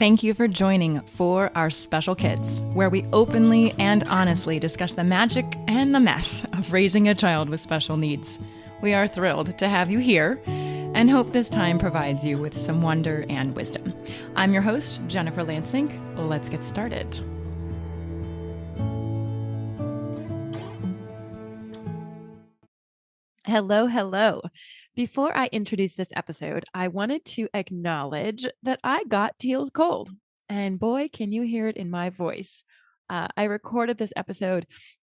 Thank you for joining For Our Special Kids, where we openly and honestly discuss the magic and the mess of raising a child with special needs. We are thrilled to have you here and hope this time provides you with some wonder and wisdom. I'm your host, Jennifer Lansing. Let's get started. Hello, hello. Before I introduce this episode, I wanted to acknowledge that I got Teal's cold. And boy, can you hear it in my voice. I recorded this episode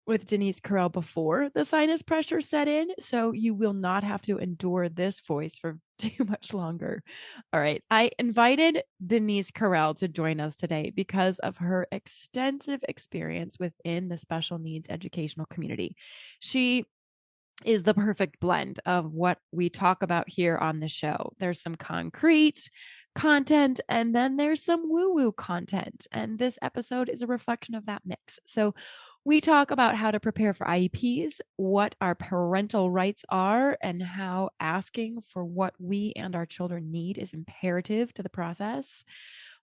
with Denise Correll before the sinus pressure set in, so you will not have to endure this voice for too much longer. All right. I invited Denise Correll to join us today because of her extensive experience within the special needs educational community. She is the perfect blend of what we talk about here on the show. There's some concrete content, and then there's some woo-woo content. And this episode is a reflection of that mix. So we talk about how to prepare for IEPs, what our parental rights are, and how asking for what we and our children need is imperative to the process.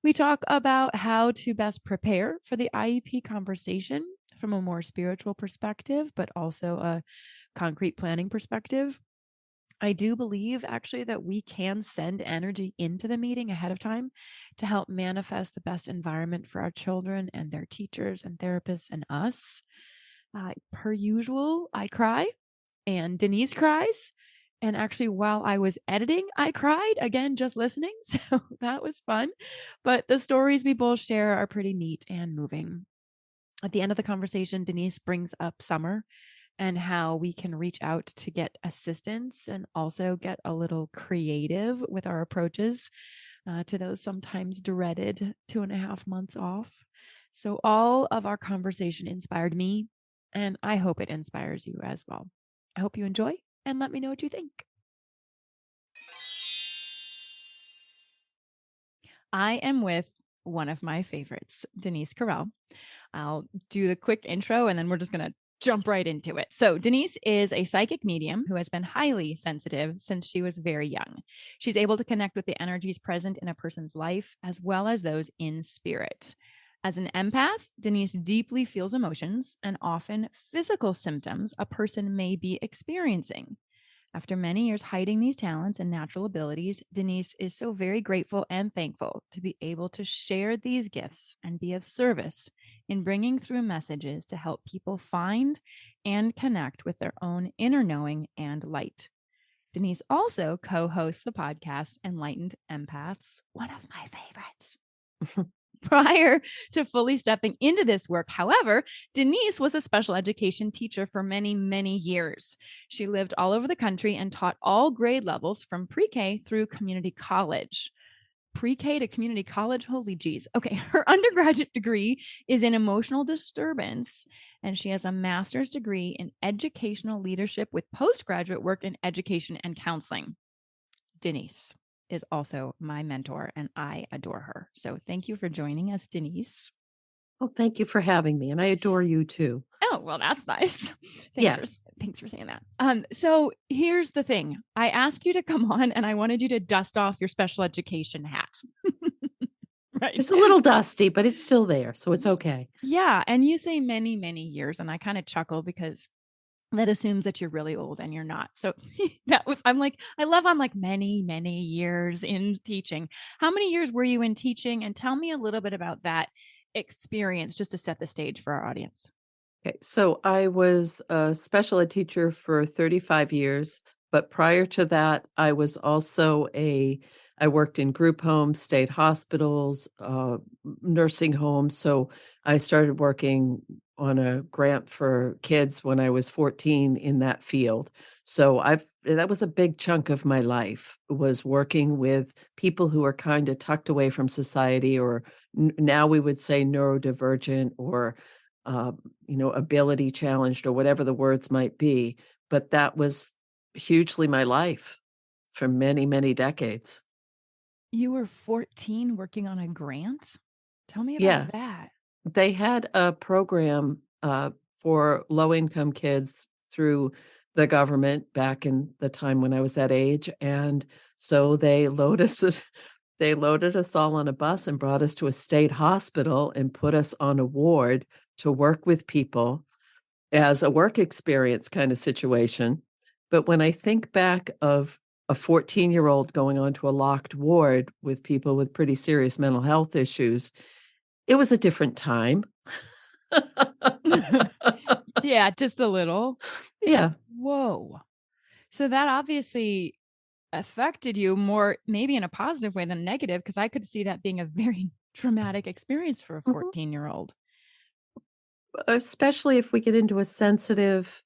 We talk about how to best prepare for the IEP conversation from a more spiritual perspective, but also a concrete planning perspective. I do believe actually that we can send energy into the meeting ahead of time to help manifest the best environment for our children and their teachers and therapists and us. Per usual, I cry and Denise cries. And actually, while I was editing, I cried again, just listening. So that was fun. But the stories we both share are pretty neat and moving. At the end of the conversation, Denise brings up summer and how we can reach out to get assistance and also get a little creative with our approaches to those sometimes dreaded 2.5 months off. So all of our conversation inspired me, and I hope it inspires you as well. I hope you enjoy, and let me know what you think. I am with one of my favorites, Denise Correll. I'll do the quick intro, and then we're just going to jump right into it. So Denise is a psychic medium who has been highly sensitive since she was very young. She's able to connect with the energies present in a person's life, as well as those in spirit. As an empath, Denise deeply feels emotions and often physical symptoms a person may be experiencing. After many years hiding these talents and natural abilities, Denise is so very grateful and thankful to be able to share these gifts and be of service in bringing through messages to help people find and connect with their own inner knowing and light. Denise also co-hosts the podcast Enlightened Empaths, one of my favorites. Prior to fully stepping into this work, however, Denise was a special education teacher for many, many years. She lived all over the country and taught all grade levels from pre-K through community college. Pre-K to community college? Holy geez. Okay, her undergraduate degree is in emotional disturbance, and she has a master's degree in educational leadership with postgraduate work in education and counseling. Denise is also my mentor, and I adore her. So thank you for joining us, Denise. Well, thank you for having me. And I adore you too. Oh, well, that's nice. Yes. Thanks for saying that. So here's the thing. I asked you to come on and I wanted you to dust off your special education hat. Right. It's a little dusty, but it's still there. So it's okay. Yeah. And you say many, many years. And I kind of chuckle because that assumes that you're really old and you're not. So I'm like many, many years in teaching. How many years were you in teaching? And tell me a little bit about that experience just to set the stage for our audience. Okay. So I was a special ed teacher for 35 years, but prior to that, I was also I worked in group homes, state hospitals, nursing homes. So I started working on a grant for kids when I was 14 in that field. So that was a big chunk of my life, was working with people who are kind of tucked away from society, or now we would say neurodivergent, or ability challenged, or whatever the words might be. But that was hugely my life for many, many decades. You were 14 working on a grant? Tell me about that. They had a program for low-income kids through the government back in the time when I was that age. And so they load us they loaded us all on a bus and brought us to a state hospital and put us on a ward to work with people as a work experience kind of situation. But when I think back of a 14-year-old going onto a locked ward with people with pretty serious mental health issues, it was a different time. Yeah, just a little. Yeah. Whoa. So that obviously affected you more, maybe in a positive way than negative, because I could see that being a very traumatic experience for a Mhm. 14-year-old. Especially if we get into a sensitive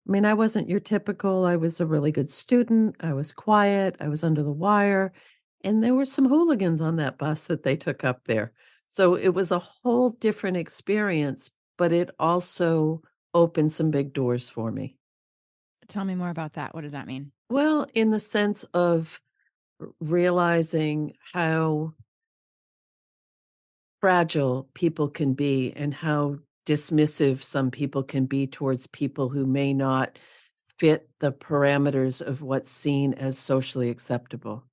I mean, I wasn't your typical, I was a really good student, I was quiet, I was under the wire, and there were some hooligans on that bus that they took up there. So it was a whole different experience, but it also opened some big doors for me. Tell me more about that. What does that mean? Well, in the sense of realizing how fragile people can be and how dismissive some people can be towards people who may not fit the parameters of what's seen as socially acceptable.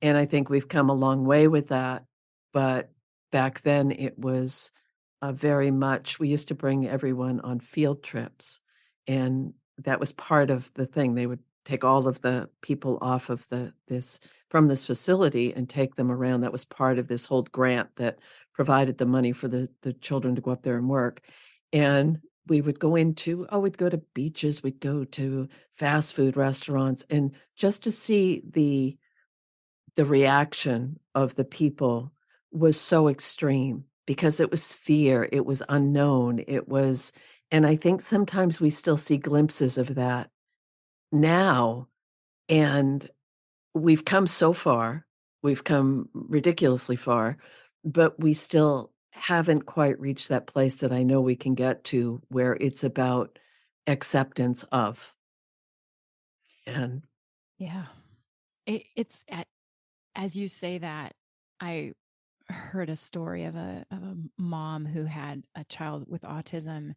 And I think we've come a long way with that. But back then it was very much, we used to bring everyone on field trips. And that was part of the thing. They would take all of the people off of this from this facility and take them around. That was part of this whole grant that provided the money for the children to go up there and work. And we would go into, oh, we'd go to beaches, we'd go to fast food restaurants, and just to see the reaction of the people was so extreme because it was fear, it was unknown, it was and I think sometimes we still see glimpses of that now, and we've come so far, we've come ridiculously far, but we still haven't quite reached that place that I know we can get to where it's about acceptance of, and Yeah. It's as you say that, I heard a story of a mom who had a child with autism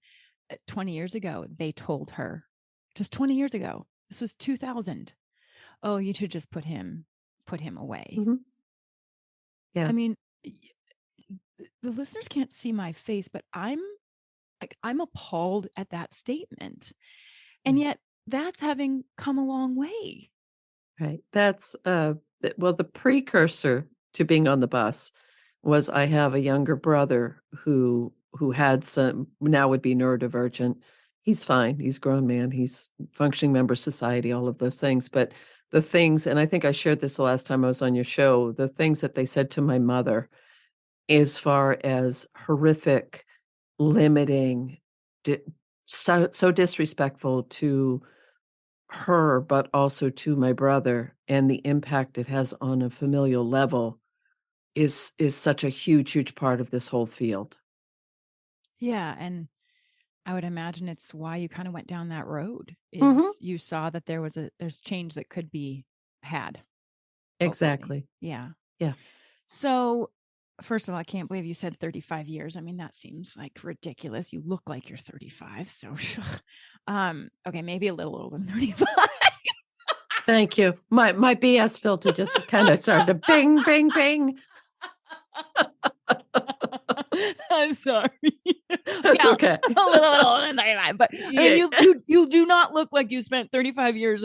20 years ago. They told her, just 20 years ago, this was 2000. Oh, you should just put him away. Mhm, I yeah, mean, the listeners can't see my face, but I'm appalled at that statement. And right. yet that's having come a long way. Right. That's, well, the precursor to being on the bus was I have a younger brother who had some now would be neurodivergent. He's fine. He's a grown man. He's functioning member of society, all of those things. But the things, and I think I shared this the last time I was on your show, the things that they said to my mother as far as horrific, limiting, di- so disrespectful to her, but also to my brother, and the impact it has on a familial level is such a huge, huge part of this whole field. Yeah. And I would imagine it's why you kind of went down that road, Mhm. is you saw that there's change that could be had, hopefully. Exactly. Yeah. Yeah. So, first of all, I can't believe you said 35 years. I mean, that seems like ridiculous. You look like you're 35. So, okay, maybe a little older than 35. Thank you. My BS filter just kinda started to bing, bing, bing. I'm sorry. Okay, That's okay. a little older than 35, but I mean, Yeah. you do not look like you spent 35 years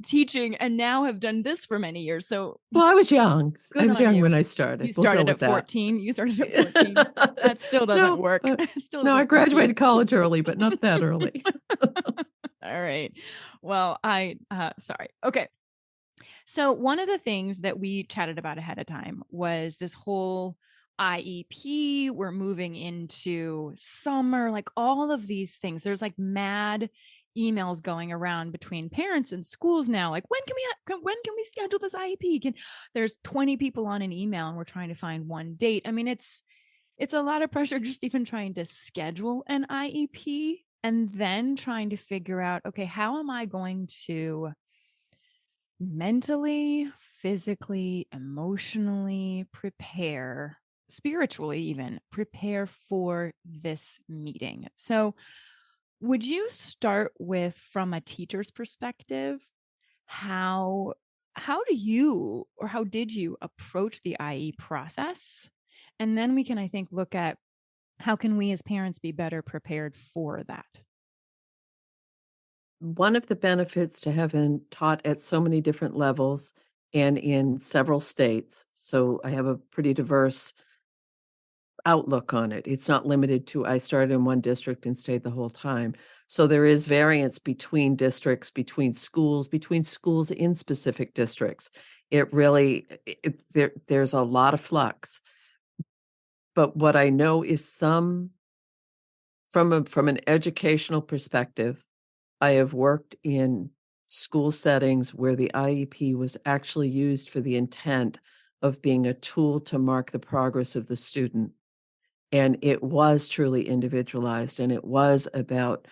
teaching and now have done this for many years. So Well, I was young. I good was on young when you. I You started. We'll go started with at that. 14. You started at 14. That still doesn't No, work. but It still no, I doesn't work, Denise. graduated college early, but not that early. All right. Well, sorry. Okay. So one of the things that we chatted about ahead of time was this whole IEP. We're moving into summer, like all of these things. There's like mad emails going around between parents and schools now. Like, when can we schedule this IEP? There's 20 people on an email and we're trying to find one date. I mean, it's a lot of pressure just even trying to schedule an IEP and then trying to figure out, okay, how am I going to mentally, physically, emotionally prepare, spiritually, even prepare for this meeting? So, would you start with, from a teacher's perspective, how how do you or how did you approach the IE process? And then we can, I think, look at how can we as parents be better prepared for that? One of the benefits to having taught at so many different levels and in several states, so I have a pretty diverse outlook on it. It's not limited to I started in one district and stayed the whole time. So there is variance between districts, between schools in specific districts. It really there's a lot of flux. But what I know is some from an educational perspective, I have worked in school settings where the IEP was actually used for the intent of being a tool to mark the progress of the student. And it was truly individualized, and it was about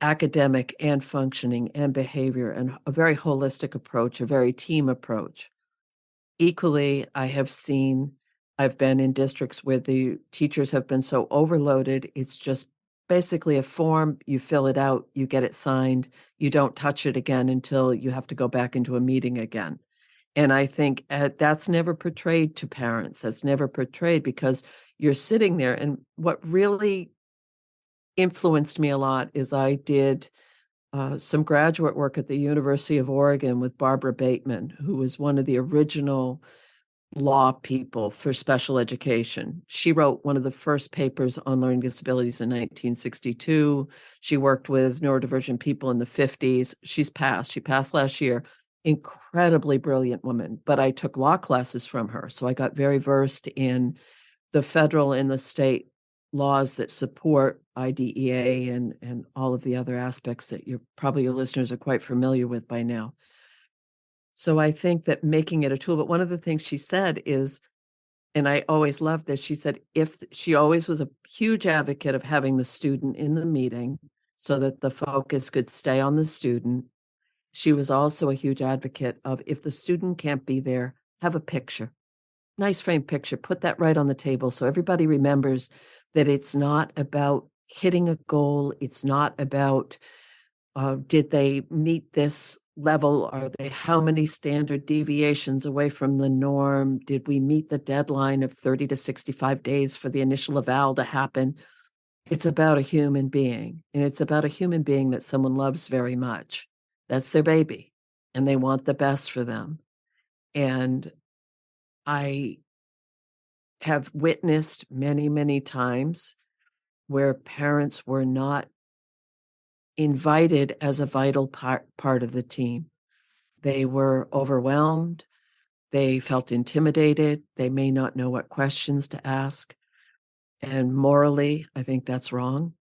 academic and functioning and behavior and a very holistic approach, a very team approach. Equally, I've been in districts where the teachers have been so overloaded, it's just basically a form, you fill it out, you get it signed, you don't touch it again until you have to go back into a meeting again. And I think that's never portrayed to parents. That's never portrayed because you're sitting there. And what really influenced me a lot is I did some graduate work at the University of Oregon with Barbara Bateman, who was one of the original law people for special education. She wrote one of the first papers on learning disabilities in 1962. She worked with neurodivergent people in the 50s. She's passed. She passed last year. Incredibly brilliant woman, but I took law classes from her. So I got very versed in the federal and the state laws that support IDEA and all of the other aspects that your listeners are quite familiar with by now. So I think that making it a tool, but one of the things she said is, and I always loved this, she said if she always was a huge advocate of having the student in the meeting so that the focus could stay on the student. She was also a huge advocate of if the student can't be there, have a picture, nice frame picture, put that right on the table so everybody remembers that it's not about hitting a goal. It's not about did they meet this level? Are they how many standard deviations away from the norm? Did we meet the deadline of 30 to 65 days for the initial eval to happen? It's about a human being, and it's about a human being that someone loves very much. That's their baby, and they want the best for them. And I have witnessed many, many times where parents were not invited as a vital part of the team. They were overwhelmed. They felt intimidated. They may not know what questions to ask. And morally, I think that's wrong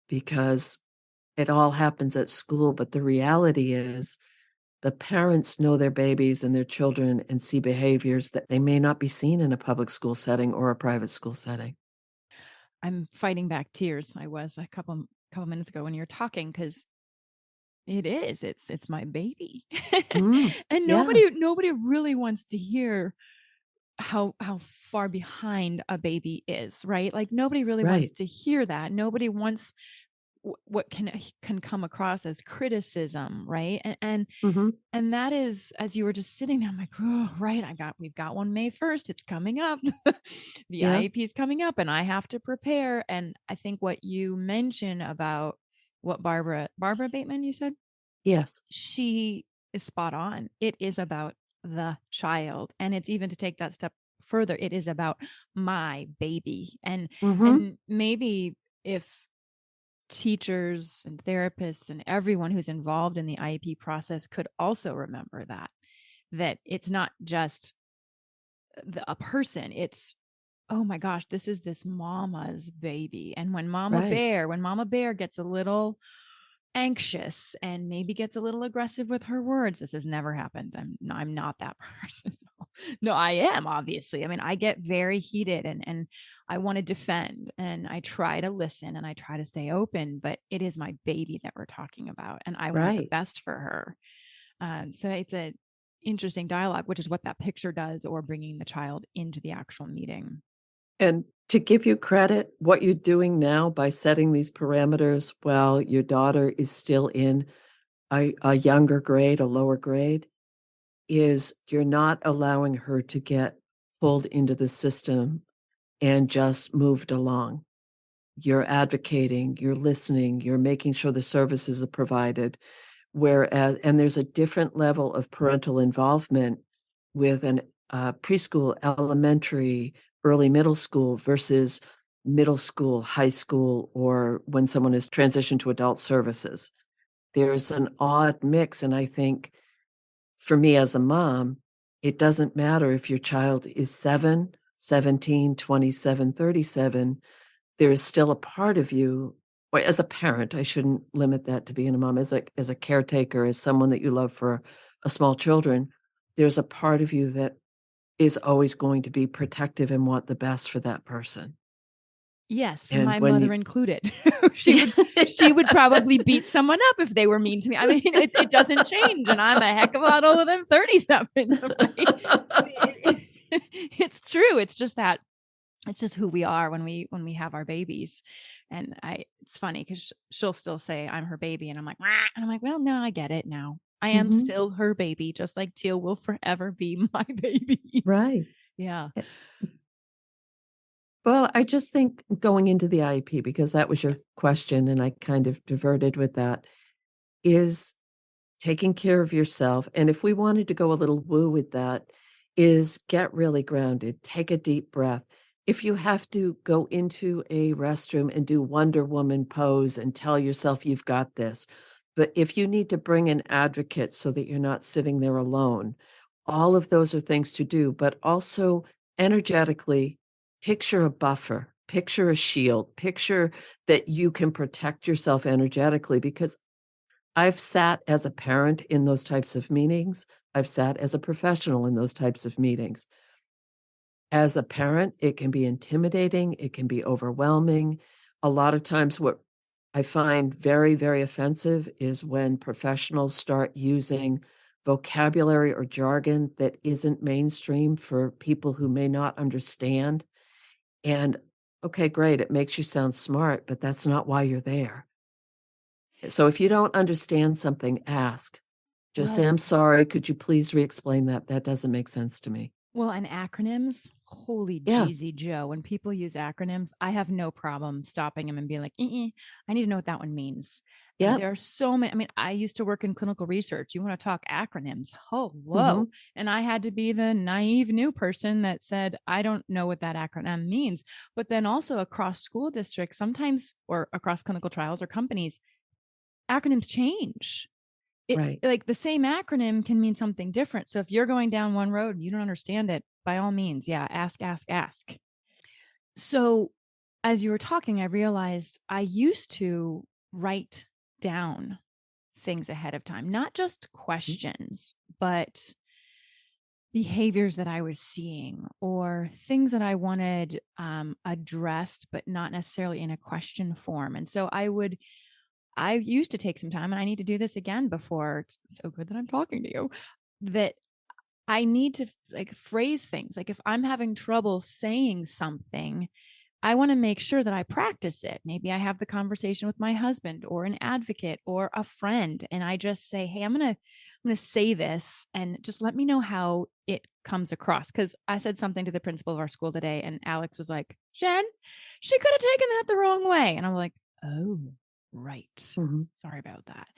because it all happens at school. But the reality is the parents know their babies and their children and see behaviors that they may not be seen in a public school setting or a private school setting. I'm fighting back tears. I was a couple minutes ago when you're talking because it's my baby. Mm, And yeah, nobody really wants to hear how far behind a baby is, right? Like nobody really wants right. to hear that. Nobody wants what can come across as criticism, right? Hmm. And that is, as you were just sitting there, I'm like, oh, right, we've got one May 1st. It's coming up. The Yeah. IEP is coming up and I have to prepare. And I think what you mentioned about what Barbara Bateman, you said, Yes. she is spot on. It is about the child. And it's even to take that step further, it is about my baby. Hmm. And maybe if teachers and therapists and everyone who's involved in the IEP process could also remember that it's not just a person, it's oh my gosh, this is this mama's baby. And Right. when mama bear gets a little anxious and maybe gets a little aggressive with her words, this has never happened. I'm not that person. No, I am, obviously. I mean, I get very heated and I want to defend and I try to listen and I try to stay open, but it is my baby that we're talking about and I want the Right. best for her. So it's a interesting dialogue, which is what that picture does, or bringing the child into the actual meeting. And to give you credit, what you're doing now by setting these parameters while your daughter is still in a younger grade, a lower grade, is you're not allowing her to get pulled into the system and just moved along. You're advocating, you're listening, you're making sure the services are provided. Whereas, and there's a different level of parental involvement with an preschool, elementary, early middle school versus middle school, high school, or when someone is transitioned to adult services. There's an odd mix. And I think for me as a mom, it doesn't matter if your child is 7, 17, 27, 37. There is still a part of you, or as a parent, I shouldn't limit that to being a mom, as a caretaker, as someone that you love for a small children, there's a part of you that is always going to be protective and want the best for that person. Yes, And my when mother you included. She would probably beat someone up if they were mean to me. I mean, it doesn't change, and I'm a heck of a lot older than 37, right? It's true. It's just that it's just who we are when we have our babies. And it's funny because she'll still say I'm her baby, and I'm like, "Wah," and I'm like, well, no, I get it now. I am Mhm. still her baby, just like Teal will forever be my baby. Right. Yeah. Well, I just think going into the IEP, because that was your question, and I kind of diverted with that, is taking care of yourself. And if we wanted to go a little woo with that, is get really grounded, take a deep breath. If you have to go into a restroom and do Wonder Woman pose and tell yourself you've got this, but if you need to bring an advocate so that you're not sitting there alone, all of those are things to do, but also energetically picture a buffer, picture a shield, picture that you can protect yourself energetically, because I've sat as a parent in those types of meetings. I've sat as a professional in those types of meetings. As a parent, it can be intimidating, it can be overwhelming. A lot of times, what I find very, very offensive is when professionals start using vocabulary or jargon that isn't mainstream for people who may not understand. And okay, great, it makes you sound smart, but that's not why you're there. So if you don't understand something, ask. Just say, Well, "I'm sorry, could you please re-explain that? That doesn't make sense to me." and acronyms, holy Yeah, jeezy Joe. When people use acronyms, I have no problem stopping them and being like, I need to know what that one means. yep, There are so many. I mean, I used to work in clinical research. You want to talk acronyms? Oh, whoa. mhm, And I had to be the naive new person that said, I don't know what that acronym means. But then also across school districts, sometimes, or across clinical trials or companies, acronyms change. It right. like the same acronym can mean something different. So if you're going down one road and you don't understand it, by all means, yeah, ask, ask, ask. So as you were talking, I realized I used to write down things ahead of time, not just Mm, questions, but behaviors that I was seeing or things that I wanted addressed, but not necessarily in a question form. And so I used to take some time, and I need to do this again before it's so good that I'm talking to you, that I need to like phrase things. Like if I'm having trouble saying something, I want to make sure that I practice it. Maybe I have the conversation with my husband or an advocate or a friend, and I just say, "Hey, I'm going to say this, and just let me know how it comes across." Cuz I said something to the principal of our school today, and Alex was like, "Jen, she could have taken that the wrong way." And I'm like, "Oh, right. mhm. Sorry about that."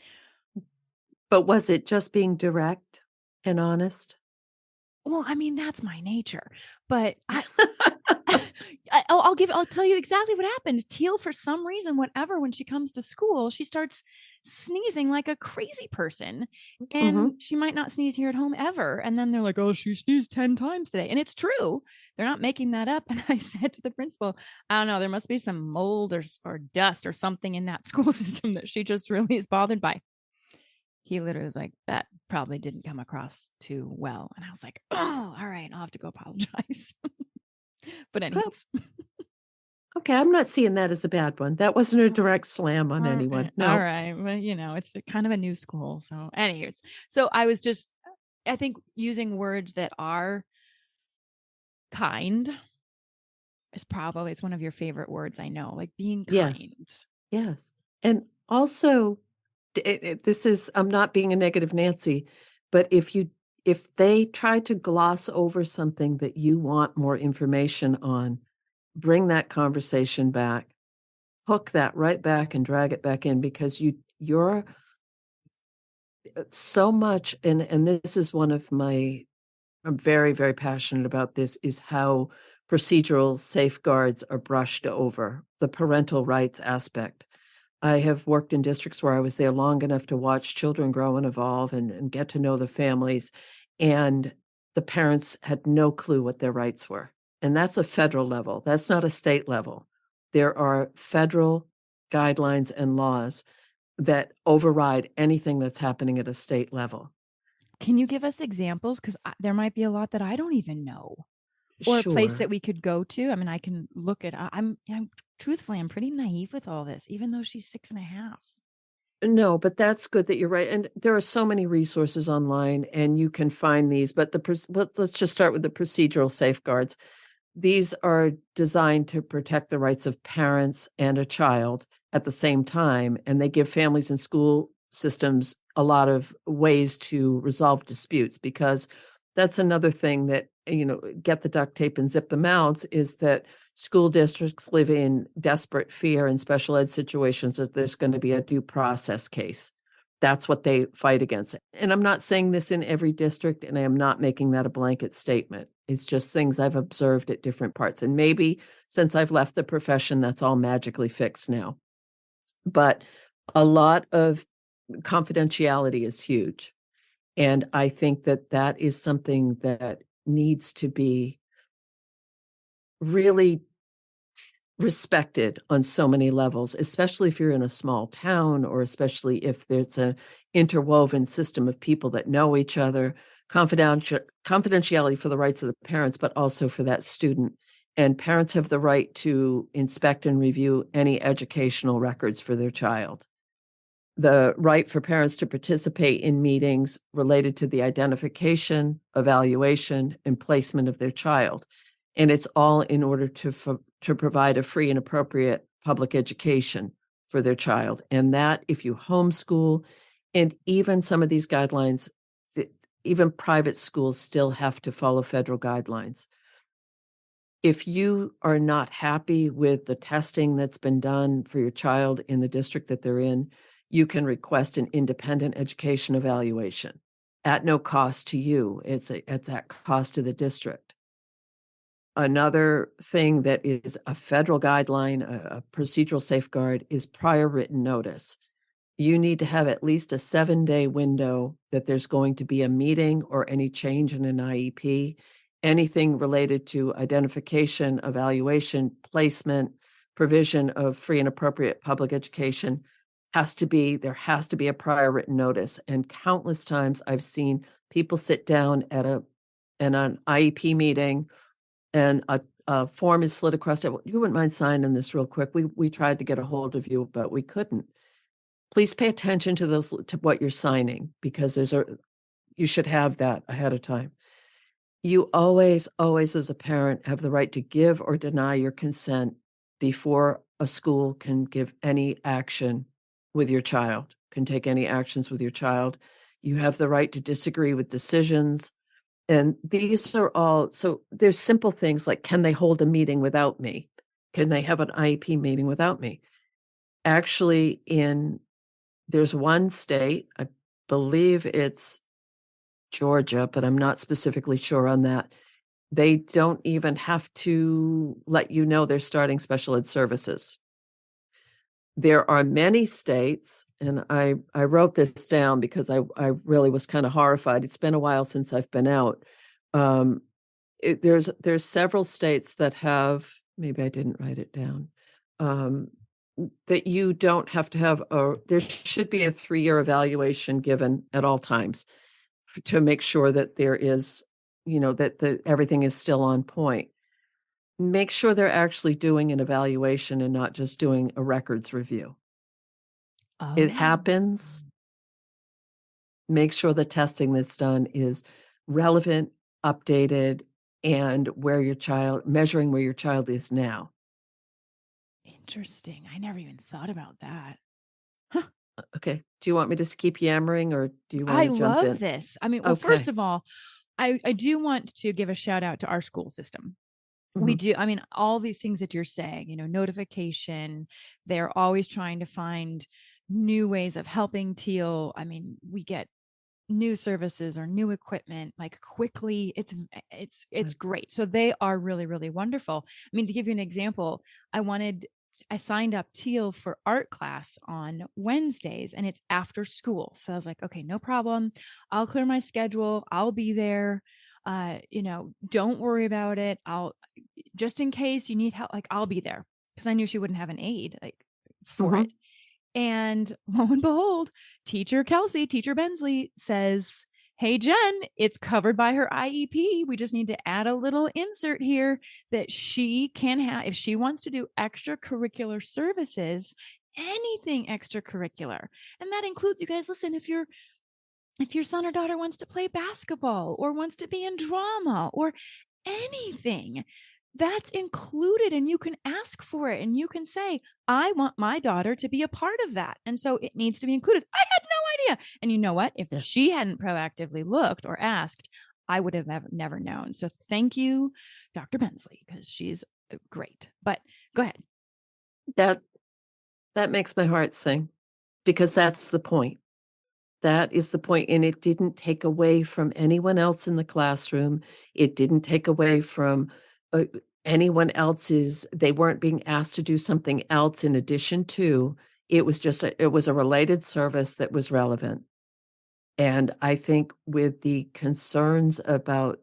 But was it just being direct and honest? Well, I mean, that's my nature. But I'll tell you exactly what happened. Teal, for some reason, whatever, when she comes to school, she starts sneezing like a crazy person. And Mhm. she might not sneeze here at home ever. And then they're like, oh, she sneezed 10 times today. And it's true. They're not making that up. And I said to the principal, I don't know, there must be some mold or dust or something in that school system that she just really is bothered by. He literally was like, that probably didn't come across too well. And I was like, oh, all right, I'll have to go apologize. But Well, anyways, okay, I'm not seeing that as a bad one. That wasn't a direct slam on anyone. all No. right. Well, it's kind of a new school. So, anyways, so I was just, I think using words that are kind is probably it's one of your favorite words. I know, like being Yes. kind. Yes. And also, this is, I'm not being a negative Nancy, but if you if they try to gloss over something that you want more information on, bring that conversation back, hook that right back and drag it back in because you're so much and this is one of my I'm very, very passionate about this is how procedural safeguards are brushed over, the parental rights aspect. I have worked in districts where I was there long enough to watch children grow and evolve and get to know the families. And the parents had no clue what their rights were. And that's a federal level. That's not a state level. There are federal guidelines and laws that override anything that's happening at a state level. Can you give us examples? Because there might be a lot that I don't even know, or a place that Sure. we could go to. I mean, I can look at. I'm truthfully, I'm pretty naive with all this, even though she's 6.5. No, but that's good that you're right, and there are so many resources online, and you can find these, but let's just start with the procedural safeguards. These are designed to protect the rights of parents and a child at the same time, and they give families and school systems a lot of ways to resolve disputes because that's another thing that, get the duct tape and zip the mouths is that school districts live in desperate fear in special ed situations that there's going to be a due process case. That's what they fight against. And I'm not saying this in every district, and I am not making that a blanket statement. It's just things I've observed at different parts. And maybe since I've left the profession, that's all magically fixed now. But a lot of confidentiality is huge. And I think that that is something that needs to be really respected on so many levels, especially if you're in a small town or especially if there's an interwoven system of people that know each other, confidentiality for the rights of the parents, but also for that student. And parents have the right to inspect and review any educational records for their child. The right for parents to participate in meetings related to the identification, evaluation, and placement of their child. And it's all in order to provide a free and appropriate public education for their child. And that if you homeschool, and even some of these guidelines, even private schools still have to follow federal guidelines. If you are not happy with the testing that's been done for your child in the district that they're in, you can request an independent education evaluation at no cost to you. It's at cost to the district. Another thing that is a federal guideline, a procedural safeguard, is prior written notice. You need to have at least a 7-day window that there's going to be a meeting or any change in an IEP, anything related to identification, evaluation, placement, provision of free and appropriate public education there has to be a prior written notice. And countless times I've seen people sit down at an IEP meeting and a form is slid across it. You wouldn't mind signing this real quick. We tried to get a hold of you, but we couldn't. Please pay attention to what you're signing because you should have that ahead of time. You always, always as a parent have the right to give or deny your consent before a school can give any action with your child, can take any actions with your child. You have the right to disagree with decisions. And these are all, so there's simple things like, can they hold a meeting without me? Can they have an IEP meeting without me? Actually, there's one state, I believe it's Georgia, but I'm not specifically sure on that. They don't even have to let you know they're starting special ed services. There are many states, and I wrote this down because I really was kind of horrified. It's been a while since I've been out. There's several states that have, maybe I didn't write it down, that you don't have to have there should be a 3-year evaluation given at all times to make sure that there is, that everything is still on point. Make sure they're actually doing an evaluation and not just doing a records review. It Oh, happens. Make sure the testing that's done is relevant, updated, and measuring where your child is now. interesting. I never even thought about that. Okay. Do you want me to just keep yammering or do you want I to jump love in? this. I mean, well, first Okay. of all, I do want to give a shout out to our school system. We Mhm. do. I mean, all these things that you're saying, notification, they're always trying to find new ways of helping teal. I mean, we get new services or new equipment like quickly. It's great. So they are really, really wonderful. I mean, to give you an example, I signed up teal for art class on Wednesdays and it's after school. So I was like, okay, no problem. I'll clear my schedule. I'll be there. Don't worry about it. I'll just in case you need help, like I'll be there, because I knew she wouldn't have an aide like for Mhm. it. And lo and behold, Teacher Bensley says, "Hey, Jen, it's covered by her IEP. We just need to add a little insert here that she can have, if she wants to do extracurricular services, anything extracurricular. And that includes, you guys, listen, if your son or daughter wants to play basketball or wants to be in drama or anything, that's included and you can ask for it and you can say, I want my daughter to be a part of that. And so it needs to be included. I had no idea. And you know what? If Yeah. she hadn't proactively looked or asked, I would have never known. So thank you, Dr. Bensley, because she's great. But go ahead. That that makes my heart sing because that's the point. That is the point, and it didn't take away from anyone else in the classroom. It didn't take away from, uh, anyone else's they weren't being asked to do something else in addition to. It was a related service that was relevant. And I think with the concerns about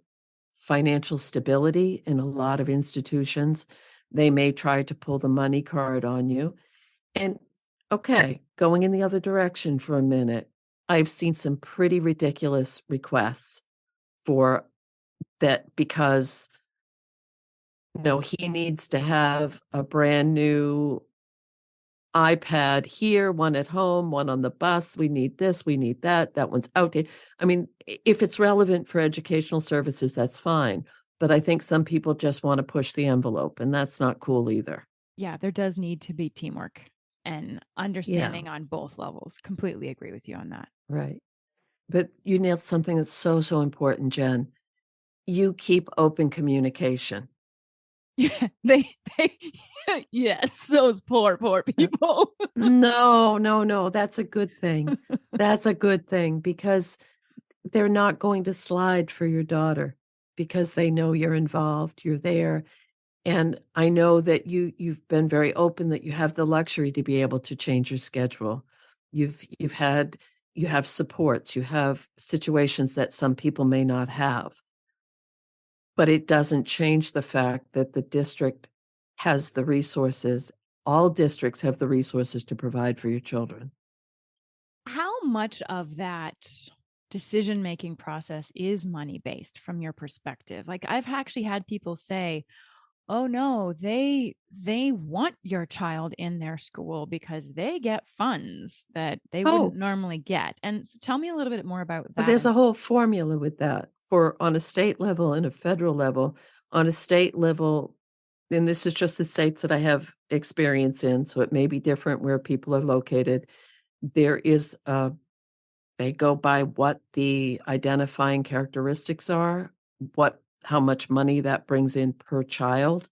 financial stability in a lot of institutions, they may try to pull the money card on you. And okay, going in the other direction for a minute, I've seen some pretty ridiculous requests for that because he needs to have a brand new iPad here, one at home, one on the bus. We need this, we need that. That one's outdated. I mean, if it's relevant for educational services, that's fine. But I think some people just want to push the envelope, and that's not cool either. Yeah, there does need to be teamwork and Yeah, understanding on both levels. Completely agree with you on that. right. But you nailed something that's so, so important, Jen. You keep open communication. Yeah, they yes, those poor Uh, people. No, no, no, that's a good thing. That's a good thing because they're not going to slide for your daughter because they know you're involved, you're there. And I know that you've been very open that you have the luxury to be able to change your schedule. You've had you have supports, you have situations that some people may not have. But it doesn't change the fact that the district has the resources. All districts have the resources to provide for your children. How much of that decision-making process is money-based from your perspective? Like I've actually had people say, "Oh no, they want your child in their school because they get funds that they wouldn't Oh, normally get." And so tell me a little bit more about but that. there's And a whole formula with that for on a state level and a federal level. On a state level, and this is just the states that I have experience in, so it may be different where people are located. There is they go by what the identifying characteristics are, how much money that brings in per child,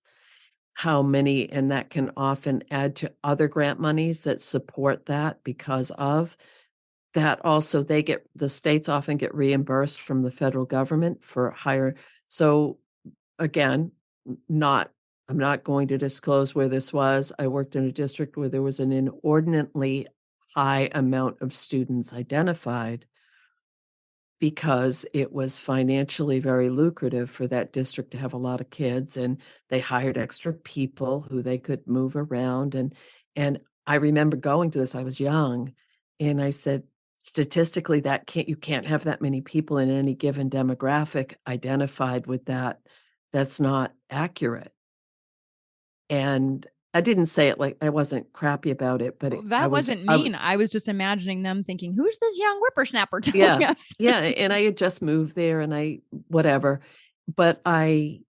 how many, and that can often add to other grant monies that support that because of that. Also, the states often get reimbursed from the federal government for higher. So again, not I'm not going to disclose where this was. I worked in a district where there was an inordinately high amount of students identified because it was financially very lucrative for that district to have a lot of kids, and they hired extra people who they could move around. And I remember going to this, I was young, and I said, statistically, that can't you can't have that many people in any given demographic identified with that. That's not accurate. And I didn't say it like I wasn't crappy about it, but that wasn't I mean. was I was just imagining them thinking, "Who's this young whippersnapper telling yeah. us?" Yeah, and I had just moved there and I whatever, but I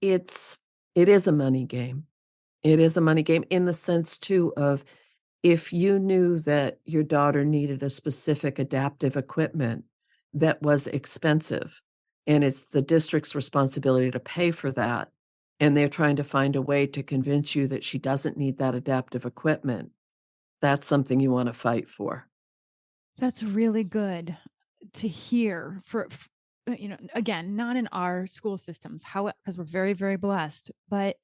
it's it is a money game. It is a money game in the sense too of If you knew that your daughter needed a specific adaptive equipment that was expensive, and it's the district's responsibility to pay for that, and they're trying to find a way to convince you that she doesn't need that adaptive equipment, that's something you want to fight for. That's really good to hear again, not in our school systems, how, because we're very, very blessed, but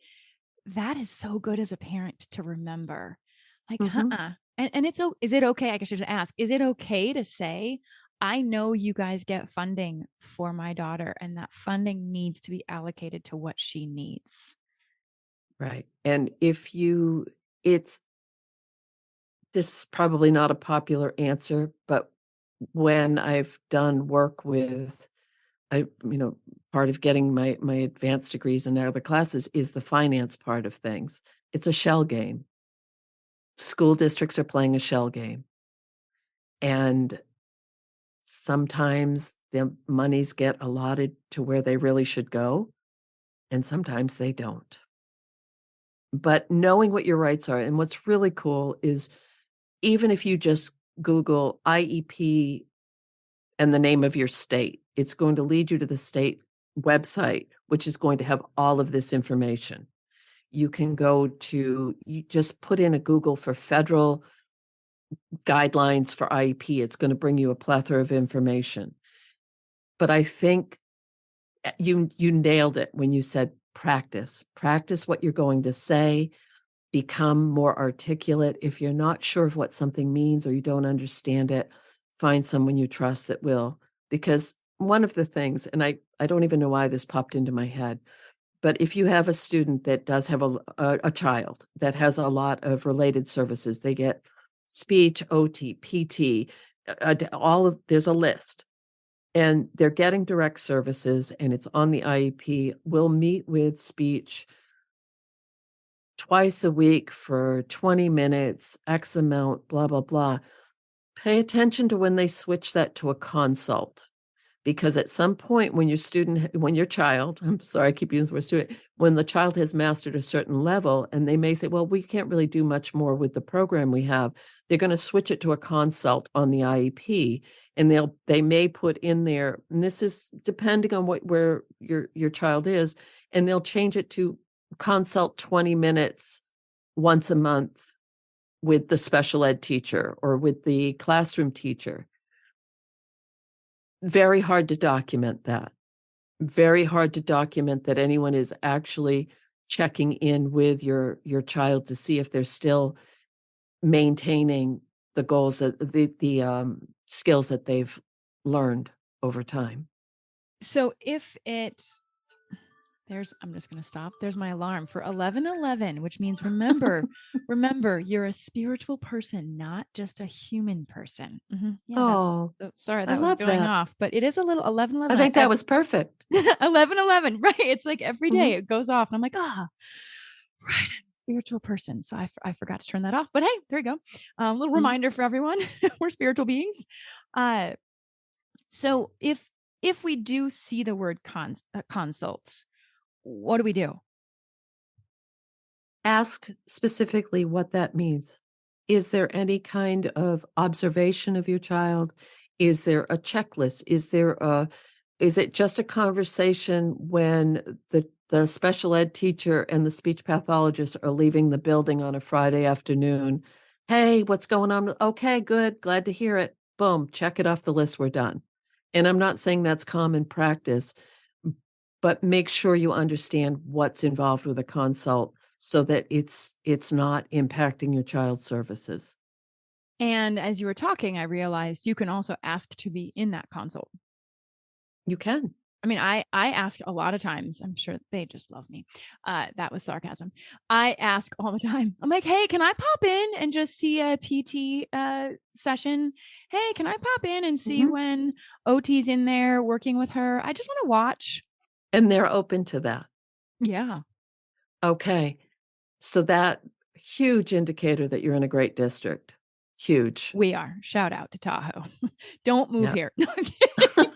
that is so good as a parent to remember. Like, Mhm. and is it okay? I guess I should ask, is it okay to say, I know you guys get funding for my daughter, and that funding needs to be allocated to what she needs? Right. And if you it's this is probably not a popular answer, but when I've done work with part of getting my advanced degrees in other classes is the finance part of things. It's a shell game. School districts are playing a shell game. And sometimes the monies get allotted to where they really should go, and sometimes they don't. But knowing what your rights are, and what's really cool is even if you just Google IEP and the name of your state, it's going to lead you to the state website, which is going to have all of this information. You can you just put in a Google for federal guidelines for IEP. It's going to bring you a plethora of information. But I think you nailed it when you said practice. Practice what you're going to say, become more articulate. If you're not sure of what something means or you don't understand it, find someone you trust that will. Because one of the things, and I don't even know why this popped into my head, but if you have a student that does have a child that has a lot of related services, they get speech, OT, PT, there's a list, and they're getting direct services, and it's on the IEP. We'll meet with speech twice a week for 20 minutes, X amount, blah, blah, blah. Pay attention to when they switch that to a consult. Because at some point when your child, I'm sorry, I keep using the word student, when the child has mastered a certain level and they may say, well, we can't really do much more with the program we have, they're going to switch it to a consult on the IEP. And they may put in there, and this is depending on where your child is, and they'll change it to consult 20 minutes once a month with the special ed teacher or with the classroom teacher. Very hard to document that. Very hard to document that anyone is actually checking in with your child to see if they're still maintaining the goals that the skills that they've learned over time. So if it's I'm just going to stop. There's my alarm for 11:11, which means remember, you're a spiritual person, not just a human person. Yeah, Oh, sorry, I that was love going that. off, but it is a little I 11:11. think that was perfect. 11:11, right? It's like every day Mhm. it goes off, and I'm like, right, I'm a spiritual person, so I forgot to turn that off. But hey, there you go. A little Mhm. reminder for everyone: we're spiritual beings. Uh, so if we do see the word consults, what do we do? Ask specifically what that means. Is there any kind of observation of your child? Is there a checklist? Is it just a conversation when the special ed teacher and the speech pathologist are leaving the building on a Friday afternoon? Hey, what's going on? Okay, good. Glad to hear it. Boom, check it off the list. We're done. And I'm not saying that's common practice, but make sure you understand what's involved with a consult so that it's not impacting your child's services. And as you were talking, I realized you can also ask to be in that consult. You can. I mean, I ask a lot of times. I'm sure they just love me. That was sarcasm. I ask all the time. I'm like, hey, can I pop in and just see a PT session? Hey, can I pop in and see Mhm. when OT's in there working with her? I just want to watch. And they're open to that. Yeah, Okay. So that huge indicator that you're in a great district. Huge. we are. Shout out to Tahoe. Don't move Yeah. here. No, I'm kidding.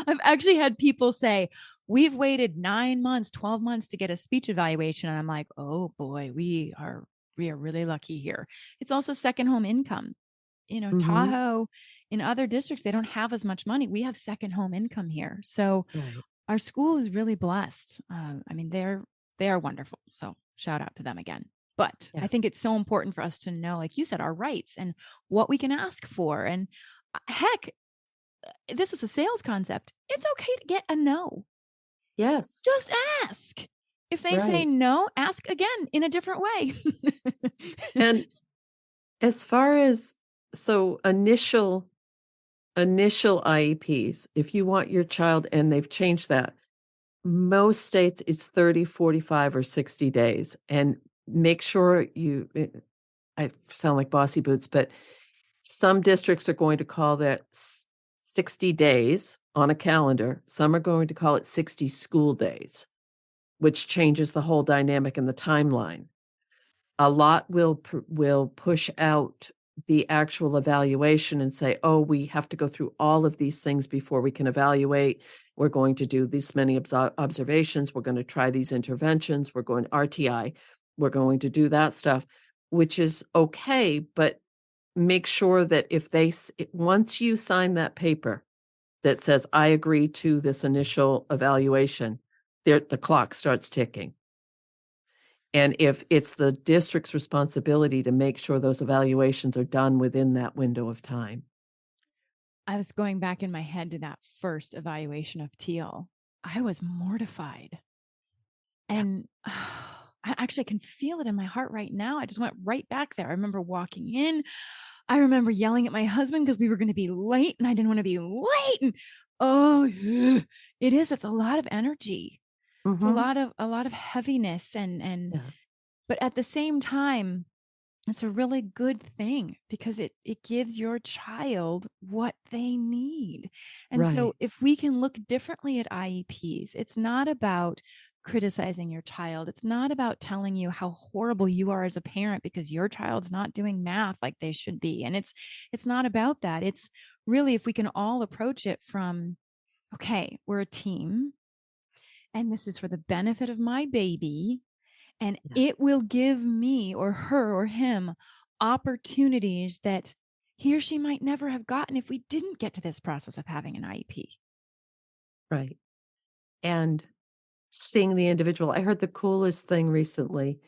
I've actually had people say, we've waited 9 months, 12 months to get a speech evaluation. And I'm like, oh boy, we are we are really lucky here. It's also second home income. Mhm. Tahoe, in other districts, they don't have as much money. We have second home income here. So Right. our school is really blessed. I mean, they are wonderful. So shout out to them again. But I Yeah. think it's so important for us to know, like you said, our rights and what we can ask for. And heck, this is a sales concept. It's okay to get a no. Yes. Just ask. If they say Right. no, ask again in a different way. And as far as so initial IEPs, if you want your child and they've changed that, most states it's 30, 45, or 60 days. And make sure I sound like bossy boots, but some districts are going to call that 60 days on a calendar. Some are going to call it 60 school days, which changes the whole dynamic and the timeline. A lot will push out the actual evaluation and say, "Oh, we have to go through all of these things before we can evaluate. We're going to do this many observations. We're going to try these interventions. We're going RTI. We're going to do that stuff," which is okay, but make sure that if once you sign that paper that says, "I agree to this initial evaluation," the clock starts ticking. And if it's the district's responsibility to make sure those evaluations are done within that window of time. I was going back in my head to that first evaluation of Teal. I was mortified. Yeah. And I actually can feel it in my heart right now. I just went right back there. I remember walking in. I remember yelling at my husband because we were going to be late and I didn't want to be late. And oh, it is. It's a lot of energy. It's Mhm. a lot of heaviness and Yeah. but at the same time, it's a really good thing because it gives your child what they need. And so Right. if we can look differently at IEPs, it's not about criticizing your child. It's not about telling you how horrible you are as a parent because your child's not doing math like they should be. And it's not about that. It's really if we can all approach it from, okay, we're a team and this is for the benefit of my baby and Yeah. it will give me or her or him opportunities that he or she might never have gotten if we didn't get to this process of having an IEP. Right. And seeing the individual. I heard the coolest thing recently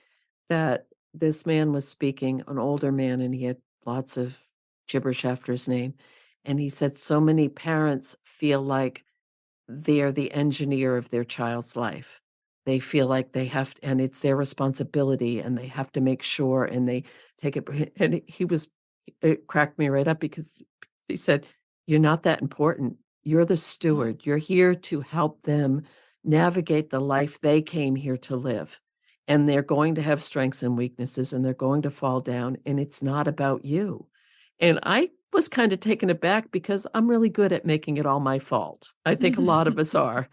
that this man was speaking, an older man, and he had lots of gibberish after his name. And he said so many parents feel like they're the engineer of their child's life. They feel like they have to, and it's their responsibility and they have to make sure and they take it. And it cracked me right up because he said, "You're not that important. You're the steward. You're here to help them navigate the life they came here to live. And they're going to have strengths and weaknesses and they're going to fall down. And it's not about you." And I was kind of taken aback because I'm really good at making it all my fault. I think a lot of us are.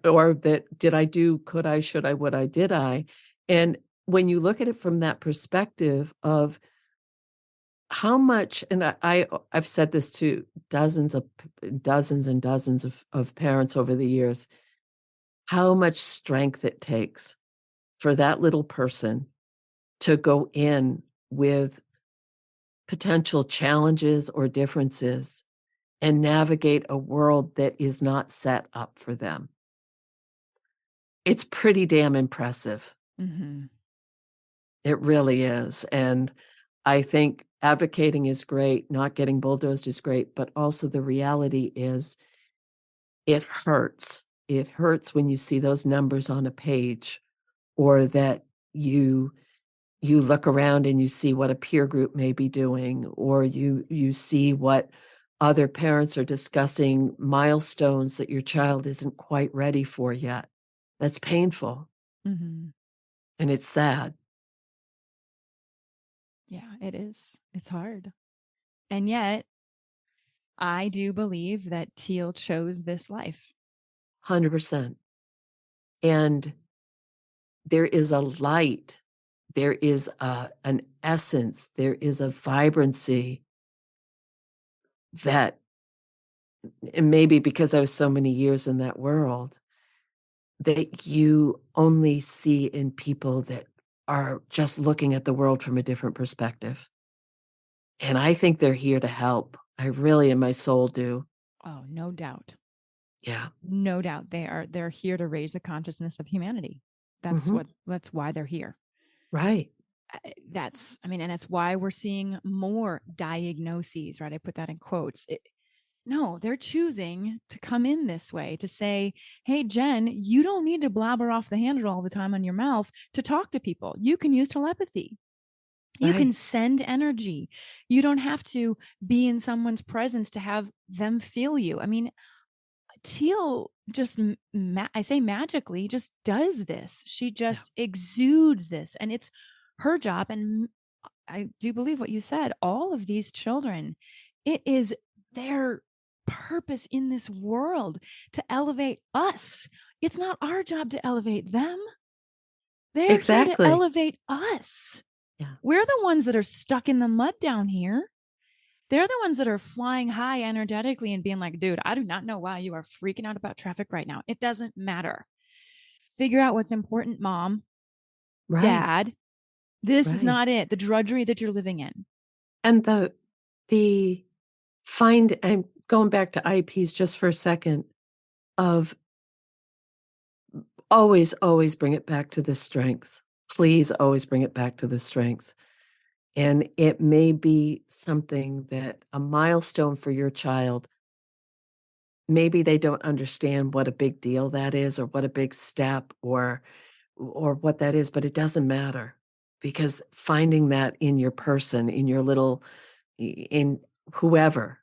Or that did I do, could I, should I, would I, did I? And when you look at it from that perspective of how much, and I've said this to dozens and dozens of parents over the years, how much strength it takes for that little person to go in with potential challenges or differences and navigate a world that is not set up for them. It's pretty damn impressive. Mm-hmm. It really is. And I think advocating is great, not getting bulldozed is great, but also the reality is it hurts. It hurts when you see those numbers on a page or that you you look around and you see what a peer group may be doing, or you see what other parents are discussing milestones that your child isn't quite ready for yet. That's painful Mm-hmm. and it's sad. Yeah, it is. It's hard. And yet, I do believe that Teal chose this life. 100%. And there is a light, there is an essence, there is a vibrancy that, and maybe because I was so many years in that world, that you only see in people that are just looking at the world from a different perspective. And I think they're here to help. I really in my soul do. Oh, no doubt. Yeah. No doubt. They're here to raise the consciousness of humanity. Mhm. That's why they're here. Right. And it's why we're seeing more diagnoses, right? I put that in quotes. No, they're choosing to come in this way to say, hey, Jen, you don't need to blabber off the handle all the time on your mouth to talk to people. You can use telepathy. You can Right. send energy. You don't have to be in someone's presence to have them feel you. I mean, Teal just, I say magically, just does this. She Yeah. just exudes this, and it's her job. And I do believe what you said. All of these children, it is their purpose in this world to elevate us. It's not our job to elevate them. They're here to Exactly. elevate us. Yeah. We're the ones that are stuck in the mud down here. They're the ones that are flying high energetically and being like, dude, I do not know why you are freaking out about traffic right now. It doesn't matter. Figure out what's important, mom, Right. dad. This is Right. not it. The drudgery that you're living in. And the find I'm going back to IEPs just for a second of always, always bring it back to the strengths. Please always bring it back to the strengths. And it may be something that a milestone for your child. Maybe they don't understand what a big deal that is or what a big step or what that is, but it doesn't matter because finding that in your person, in your little in whoever,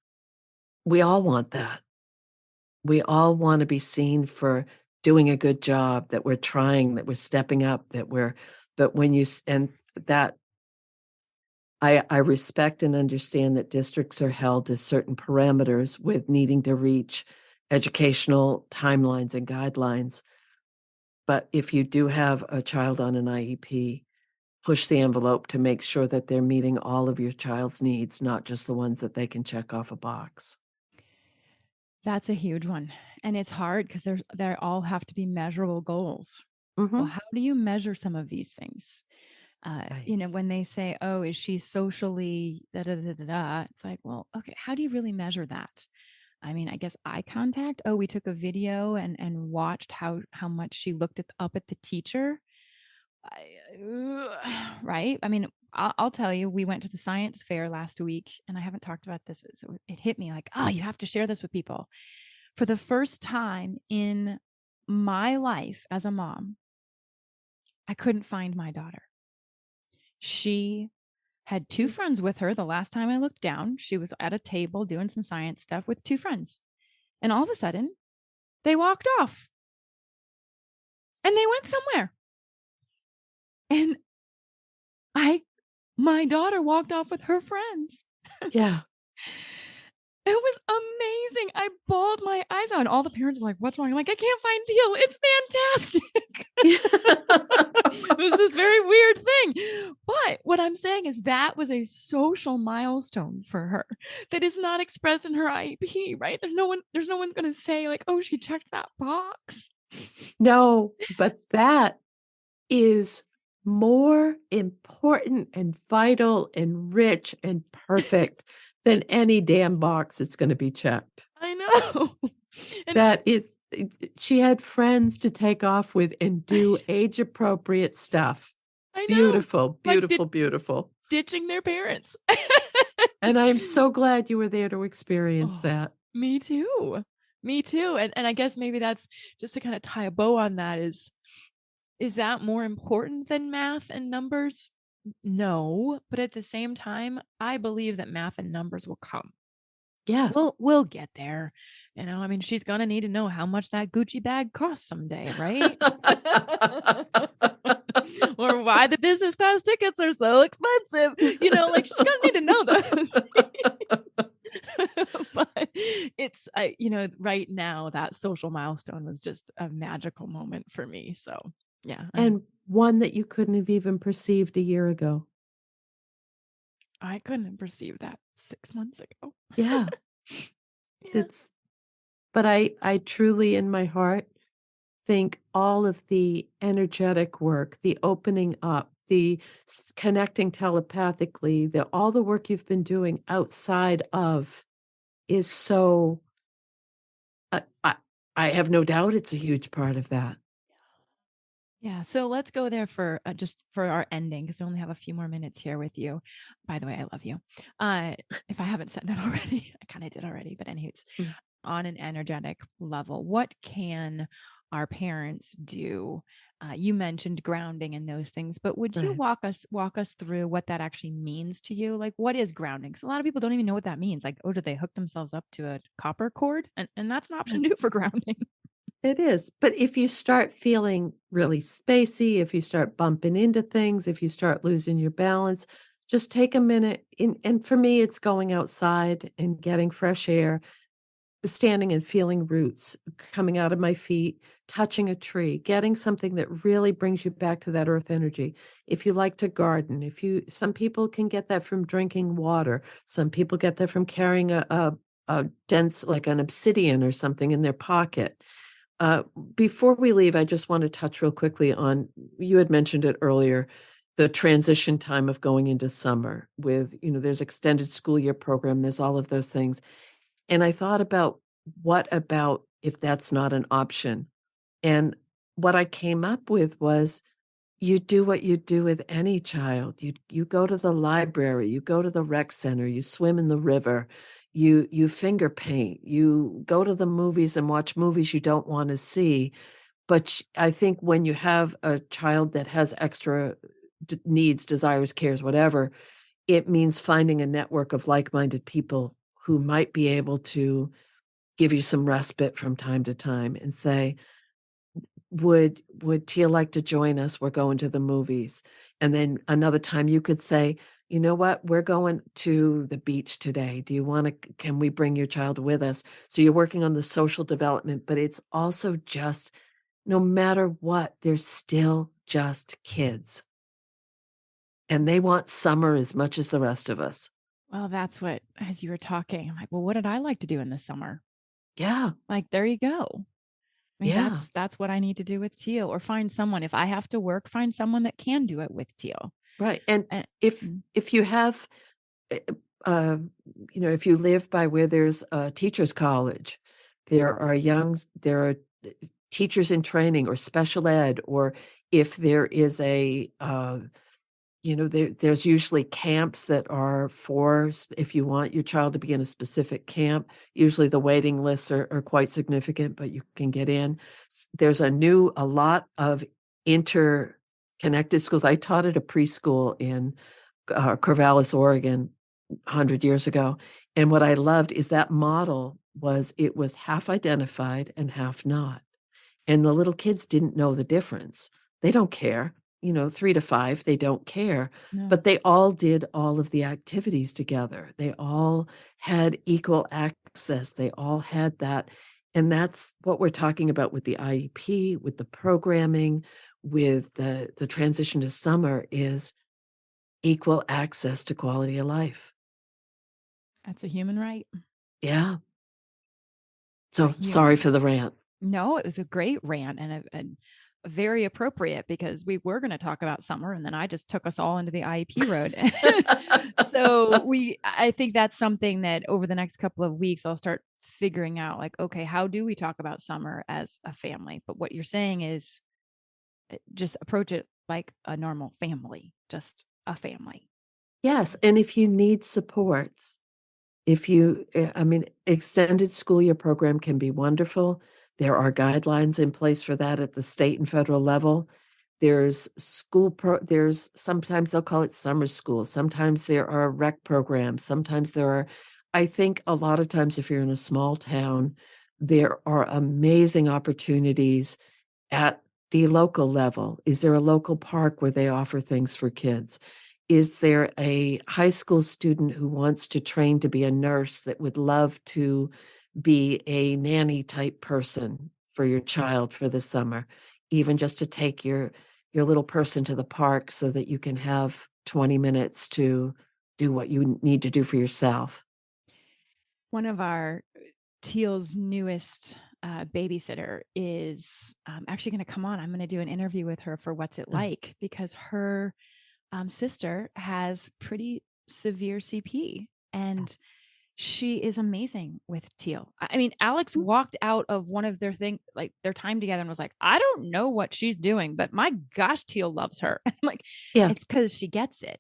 we all want that. We all want to be seen for doing a good job, that we're trying, that we're stepping up, but when and that I respect and understand that districts are held to certain parameters with needing to reach educational timelines and guidelines. But if you do have a child on an IEP, push the envelope to make sure that they're meeting all of your child's needs, not just the ones that they can check off a box. That's a huge one. And it's hard because they all have to be measurable goals. Well, Mhm. how do you measure some of these things? Right. When they say, oh, is she socially da da da da da? It's like, well, okay, how do you really measure that? I mean, I guess eye contact. Oh, we took a video and watched how much she looked up at the teacher. Right? I mean, I'll tell you, we went to the science fair last week, and I haven't talked about this. It hit me like, oh, you have to share this with people. For the first time in my life as a mom, I couldn't find my daughter. She had two friends with her. The last time I looked down, she was at a table doing some science stuff with two friends. And all of a sudden, they walked off and they went somewhere. And my daughter walked off with her friends. Yeah. It was amazing. I bawled my eyes out. And all the parents are like, what's wrong? I'm like, I can't find Teal. It's fantastic. It was this very weird thing. But what I'm saying is that was a social milestone for her that is not expressed in her IEP, right? There's no one going to say, like, oh, she checked that box. No, but that is more important and vital and rich and perfect than any damn box that's gonna be checked. I know. And That is she had friends to take off with and do age-appropriate stuff. I know, Beautiful, like beautiful, beautiful. ditching their parents. And I'm so glad you were there to experience Oh, that. me too. Me too. And I guess maybe that's just to kind of tie a bow on that is that more important than math and numbers? No, but at the same time, I believe that math and numbers will come. We'll Yes. we'll get there. I mean, she's gonna need to know how much that Gucci bag costs someday, right? Or why the business class tickets are so expensive. Like she's gonna need to know those. But it's right now that social milestone was just a magical moment for me. So yeah, And one that you couldn't have even perceived a year ago. I couldn't have perceived that 6 months ago. Yeah. Yeah. It's but I truly in my heart think all of the energetic work, the opening up, the connecting telepathically, all the work you've been doing outside of is so, uh, I, I have no doubt it's a huge part of that. Yeah. So let's go there for just for our ending because we only have a few more minutes here with you. By the way, I love you. Uh, if I haven't said that already, I kind of did already, but anyways, Mm. on an energetic level, what can our parents do? You mentioned grounding and those things, but would you Right. walk us through what that actually means to you? Like, what is grounding? Because a lot of people don't even know what that means. Like, oh, did they hook themselves up to a copper cord? And that's an option too for grounding. It is. But if you start feeling really spacey, if you start bumping into things, if you start losing your balance, just take a minute. And for me, it's going outside and getting fresh air, standing and feeling roots coming out of my feet, touching a tree, getting something that really brings you back to that earth energy. If you like to garden, some people can get that from drinking water. Some people get that from carrying a dense, like an obsidian or something in their pocket. Uh, Before we leave, I just want to touch real quickly on, you had mentioned it earlier, the transition time of going into summer with, there's extended school year program, there's all of those things. And I thought about, what about if that's not an option? And what I came up with was, you do what you do with any child. You go to the library, you go to the rec center, you swim in the river, you finger paint, you go to the movies and watch movies you don't want to see. But I think when you have a child that has extra needs, desires, cares, whatever, it means finding a network of like-minded people who might be able to give you some respite from time to time and say, would Tia like to join us? We're going to the movies. And then another time you could say, you know what? We're going to the beach today. Do you want to, can we bring your child with us? So you're working on the social development, but it's also just, no matter what, they're still just kids. And they want summer as much as the rest of us. Well, that's what, as you were talking, I'm like, well, what did I like to do in the summer? Yeah. Like, there you go. I mean, Yeah. that's what I need to do with teal, or find someone. If I have to work, find someone that can do it with teal. Right. And And, if you have, eh, uh, if you live by where there's a teachers college, there are teachers in training or special ed, or if there is there's usually camps that are if you want your child to be in a specific camp, usually the waiting lists are quite significant, but you can get in. There's a lot of interconnected schools. I taught at a preschool in Corvallis, Oregon, 100 years ago. And what I loved is that model it was half identified and half not. And the little kids didn't know the difference. They don't care. 3 to 5, they don't care. no, But they all did all of the activities together. They all had equal access. They all had that. And that's what we're talking about with the IEP, with the programming, with the transition to summer, is equal access to quality of life. that's a human right. Yeah. A So sorry human. for the rant. No, it was a great rant and a very appropriate, because we were going to talk about summer and then I just took us all into the IEP road. So I think that's something that over the next couple of weeks, I'll start figuring out, like, okay, how do we talk about summer as a family? But what you're saying is just approach it like a normal family, just a family. Yes. And if you need supports, extended school year program can be wonderful. There are guidelines in place for that at the state and federal level. There's sometimes they'll call it summer school. Sometimes there are rec programs. Sometimes I think a lot of times if you're in a small town, there are amazing opportunities at the local level. Is there a local park where they offer things for kids? Is there a high school student who wants to train to be a nurse that would love to be a nanny type person for your child for the summer, even just to take your little person to the park so that you can have 20 minutes to do what you need to do for yourself? One of our Teal's newest babysitter is actually going to come on. I'm going to do an interview with her for What's It Nice. Like, because her sister has pretty severe CP, and she is amazing with Teal. I mean, Alex walked out of one of their time together and was like, I don't know what she's doing, but my gosh, Teal loves her. I'm like, Yeah. it's because she gets it.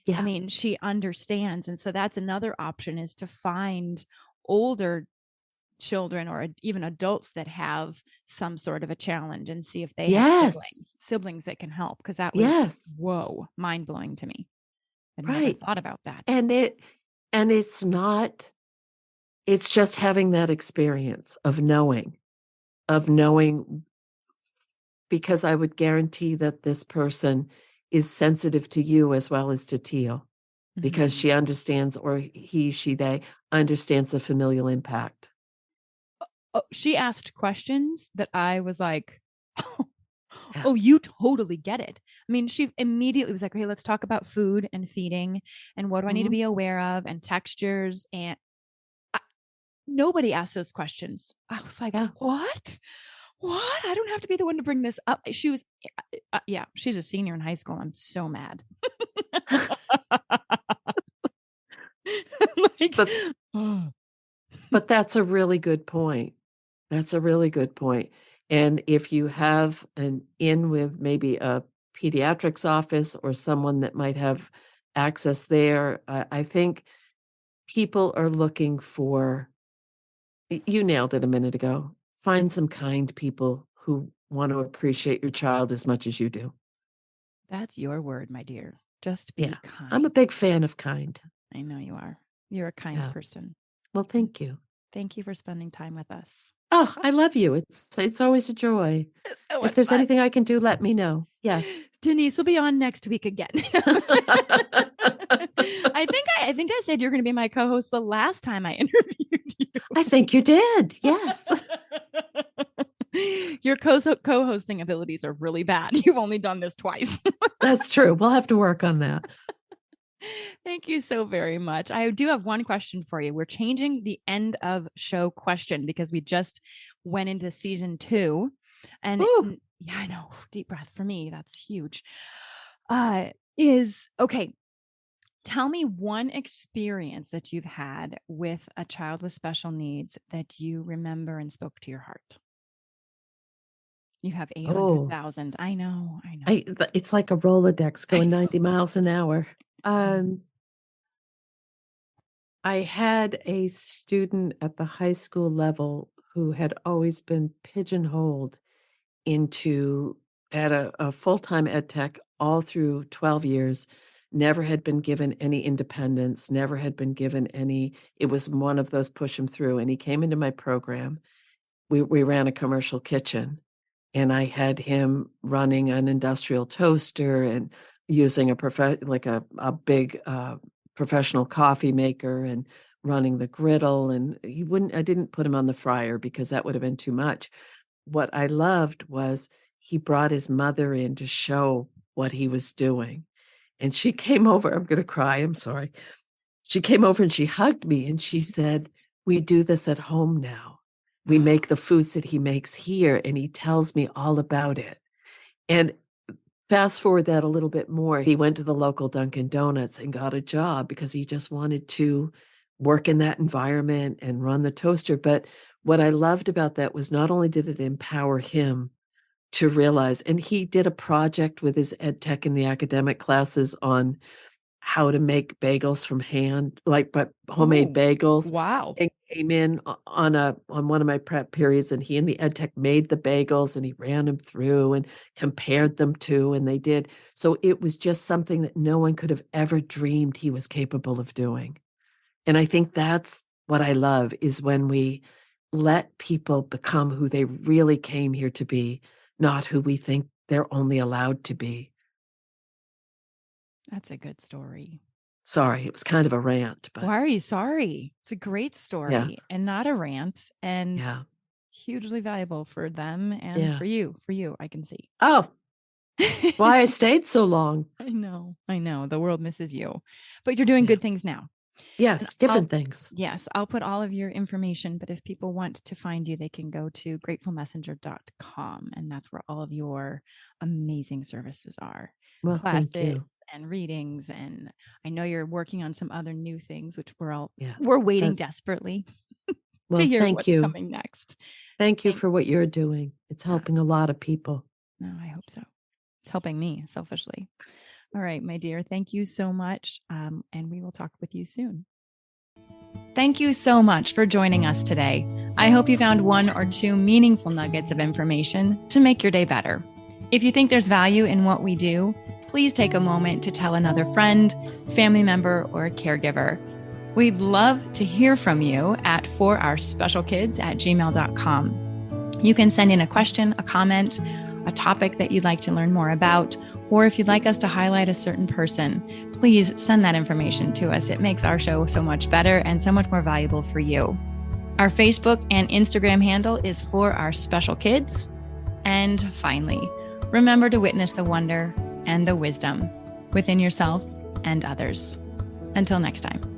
I Yeah. mean, she understands. And so that's another option, is to find older children or even adults that have some sort of a challenge, and see if they have Yes. siblings that can help. Because that was, Yes. whoa, mind blowing to me. I'd never Right. thought about that. And it's not, it's just having that experience of knowing, because I would guarantee that this person is sensitive to you as well as to Teal, because Mhm. she understands, or he, she, they understands the familial impact. Oh, she asked questions that I was like, Yeah. oh, you totally get it. I mean, she immediately was like, hey, let's talk about food and feeding, and what do I need to Mhm. be aware of, and textures. And I, nobody asked those questions. I was like, Yeah. what? What? I don't have to be the one to bring this up. She was, yeah, she's a senior in high school. I'm so mad. Like, But but that's a really good point. That's a really good point. And if you have an in with maybe a pediatrics office or someone that might have access there, I think people are looking for, you nailed it a minute ago. Find some kind people who want to appreciate your child as much as you do. that's your word, my dear. Just Yeah. be I'm a kind. big fan of kind. I know you are. You're a kind Yeah. person. Well, And thank you. thank you for spending time with us. Oh, I love you. It's always a joy. It's so If much there's fun. anything I can do, let me know. Yes. Denise will be on next week again. I think I said you're going to be my co-host the last time I interviewed you. I think you did. Yes. Your co-hosting abilities are really bad. You've only done this twice. That's true. We'll have to work on that. Thank you so very much. I do have one question for you. We're changing the end of show question because we just went into season 2. And Ooh. yeah, I know. Deep breath for me. That's huge. Is okay. Tell me one experience that you've had with a child with special needs that you remember and spoke to your heart. You have Oh, 800,000. I know. I know. it's like a Rolodex I going 90 miles an hour. know. I had a student at the high school level who had always been pigeonholed into at a full-time ed tech all through 12 years, never had been given any independence, never had been given any, it was one of those push him through. And he came into my program. We ran a commercial kitchen, and I had him running an industrial toaster and using a big professional coffee maker, and running the griddle. And I didn't put him on the fryer because that would have been too much. What I loved was he brought his mother in to show what he was doing. And she came over. I'm going to cry. I'm sorry. She came over and she hugged me and she said, we do this at home now. We make the foods that he makes here, and he tells me all about it. And fast forward that a little bit more, he went to the local Dunkin' Donuts and got a job because he just wanted to work in that environment and run the toaster. But what I loved about that was not only did it empower him to realize, and he did a project with his ed tech in the academic classes on how to make bagels from hand, but homemade Oh, bagels. wow. And came in on one of my prep periods, and he and the ed tech made the bagels, and he ran them through and compared them to, and they did. So it was just something that no one could have ever dreamed he was capable of doing. And I think that's what I love, is when we let people become who they really came here to be, not who we think they're only allowed to be. That's a good story. Sorry, it was kind of a rant, but Why are you sorry? It's a great yeah, story and not a rant, and yeah, hugely valuable for them and yeah. for you. For you, I can see. Oh, that's why I stayed so long. I know. I know. The world misses you, but you're doing Yeah. good things now. And Yes, different things. yes, I'll put all of your information, but if people want to find you, they can go to gratefulmessenger.com, and that's where all of your amazing services are. Well, thank Classes you. and readings, and I know you're working on some other new things, which Yeah. we're waiting desperately to Well, hear thank what's you. coming next. Thank you Thank for what you're doing. It's helping a lot of people. No, I hope so. It's helping me selfishly. All right, my dear, thank you so much. And we will talk with you soon. Thank you so much for joining us today. I hope you found one or two meaningful nuggets of information to make your day better. If you think there's value in what we do, please take a moment to tell another friend, family member, or a caregiver. We'd love to hear from you at forourspecialkids@gmail.com. You can send in a question, a comment, a topic that you'd like to learn more about, or if you'd like us to highlight a certain person, please send that information to us. It makes our show so much better and so much more valuable for you. Our Facebook and Instagram handle is For Our Special Kids. And finally, remember to witness the wonder and the wisdom within yourself and others. Until next time.